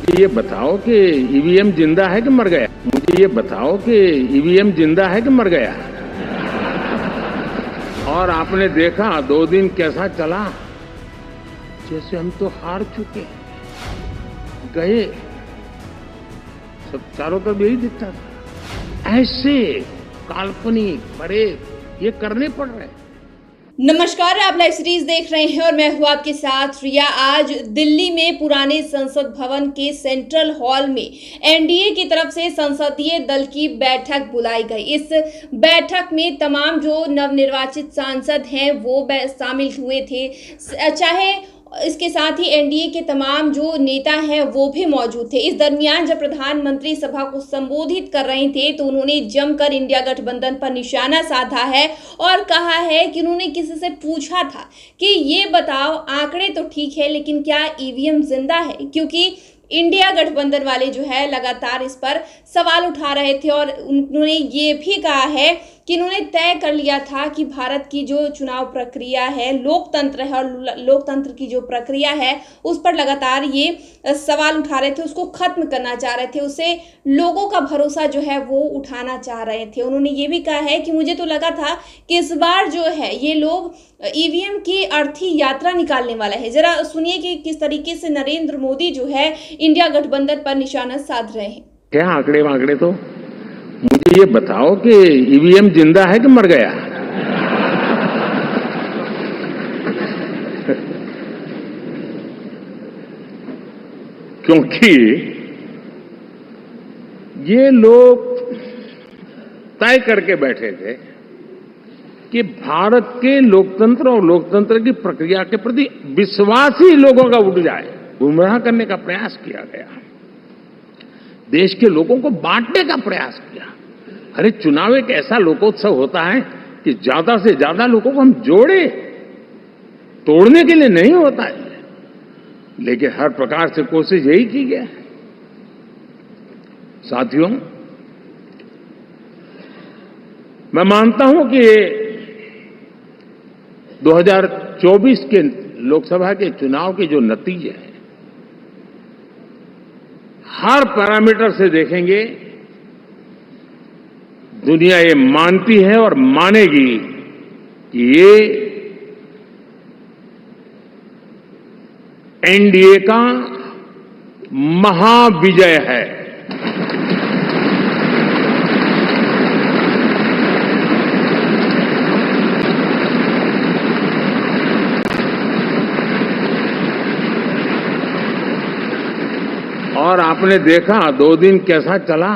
मुझे ये बताओ कि ईवीएम जिंदा है कि मर गया? मुझे ये बताओ कि ईवीएम जिंदा है कि मर गया? और आपने देखा 2 दिन कैसा चला, जैसे हम तो हार चुके गए, सब चारों तरफ यही दिखता था। ऐसे काल्पनिक परेड ये करने पड़ रहे हैं। नमस्कार, आप लाइव सीरीज देख रहे हैं और मैं हूं आपके साथ रिया। आज दिल्ली में पुराने संसद भवन के सेंट्रल हॉल में एनडीए की तरफ से संसदीय दल की बैठक बुलाई गई। इस बैठक में तमाम जो नवनिर्वाचित सांसद हैं वो शामिल हुए थे, चाहे इसके साथ ही एनडीए के तमाम जो नेता हैं वो भी मौजूद थे। इस दरमियान जब प्रधानमंत्री सभा को संबोधित कर रहे थे तो उन्होंने जमकर इंडिया गठबंधन पर निशाना साधा है और कहा है कि उन्होंने किसी से पूछा था कि ये बताओ, आंकड़े तो ठीक है लेकिन क्या ईवीएम जिंदा है? क्योंकि इंडिया गठबंधन वाले जो है लगातार इस पर सवाल उठा रहे थे और उन्होंने ये भी कहा है कि उन्होंने तय कर लिया था कि भारत की जो चुनाव प्रक्रिया है, लोकतंत्र है और लोकतंत्र की जो प्रक्रिया है उस पर लगातार ये सवाल उठा रहे थे, उसको खत्म करना चाह रहे थे, उसे लोगों का भरोसा जो है वो उठाना चाह रहे थे। उन्होंने ये भी कहा है कि मुझे तो लगा था कि इस बार जो है ये लोग ईवीएम की अर्थी यात्रा निकालने वाला है। जरा सुनिए कि किस तरीके से नरेंद्र मोदी जो है इंडिया गठबंधन पर निशाना साध रहे हैं। क्या आंकड़े वांकड़े, तो मुझे ये बताओ कि ईवीएम जिंदा है कि मर गया? क्योंकि ये लोग तय करके बैठे थे कि भारत के लोकतंत्र और लोकतंत्र की प्रक्रिया के प्रति विश्वास ही लोगों का उठ जाए। गुमराह करने का प्रयास किया गया, देश के लोगों को बांटने का प्रयास किया। अरे चुनाव एक ऐसा लोकोत्सव होता है कि ज्यादा से ज्यादा लोगों को हम जोड़े, तोड़ने के लिए नहीं होता है। लेकिन हर प्रकार से कोशिश यही की गई। साथियों, मैं मानता हूं कि 2024 के लोकसभा के चुनाव के जो नतीजे हैं, हर पैरामीटर से देखेंगे, दुनिया ये मानती है और मानेगी कि ये एनडीए का महाविजय है। और आपने देखा 2 दिन कैसा चला,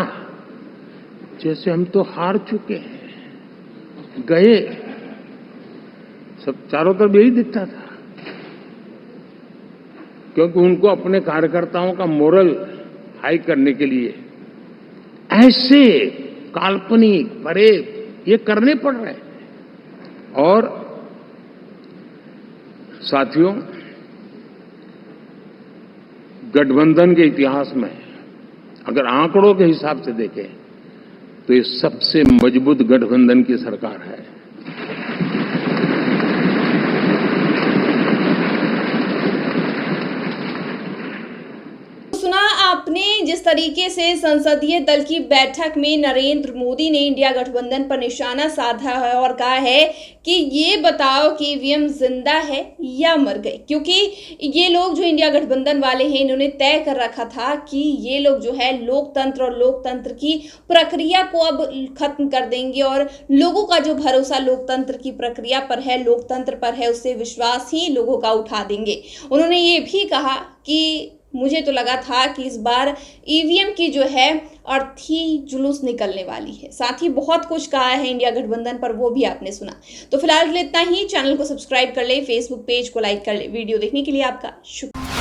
जैसे हम तो हार चुके गए, सब चारों तरफ यही दिखता था। क्योंकि उनको अपने कार्यकर्ताओं का मोरल हाई करने के लिए ऐसे काल्पनिक परेड ये करने पड़ रहे हैं। और साथियों, गठबंधन के इतिहास में अगर आंकड़ों के हिसाब से देखें तो ये सबसे मजबूत गठबंधन की सरकार है। सुना आपने जिस तरीके से संसदीय दल की बैठक में नरेंद्र मोदी ने इंडिया गठबंधन पर निशाना साधा है और कहा है कि ये बताओ कि ईवीएम जिंदा है या मर गए। क्योंकि ये लोग जो इंडिया गठबंधन वाले हैं, इन्होंने तय कर रखा था कि ये लोग जो है लोकतंत्र और लोकतंत्र की प्रक्रिया को अब खत्म कर देंगे और लोगों का जो भरोसा लोकतंत्र की प्रक्रिया पर है, लोकतंत्र पर है, उससे विश्वास ही लोगों का उठा देंगे। उन्होंने ये भी कहा कि मुझे तो लगा था कि इस बार ईवीएम की जो है अर्थी जुलूस निकलने वाली है। साथ ही बहुत कुछ कहा है इंडिया गठबंधन पर, वो भी आपने सुना। तो फिलहाल इतना ही। चैनल को सब्सक्राइब कर ले, फेसबुक पेज को लाइक कर ले। वीडियो देखने के लिए आपका शुक्रिया।